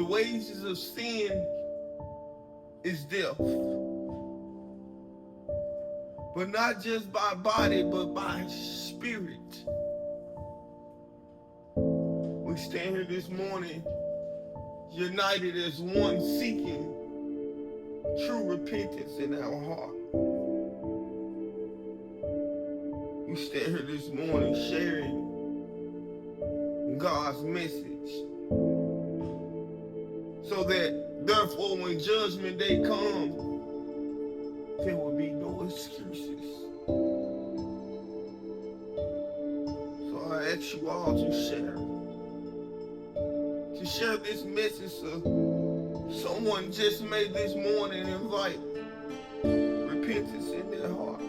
wages of sin is death. But not just by body, but by spirit. We stand here this morning united as one, seeking true repentance in our heart. We stand here this morning sharing God's message, so that therefore when judgment day comes, there will be no excuses. So I ask you all to share this message so someone just may this morning invite repentance in their heart.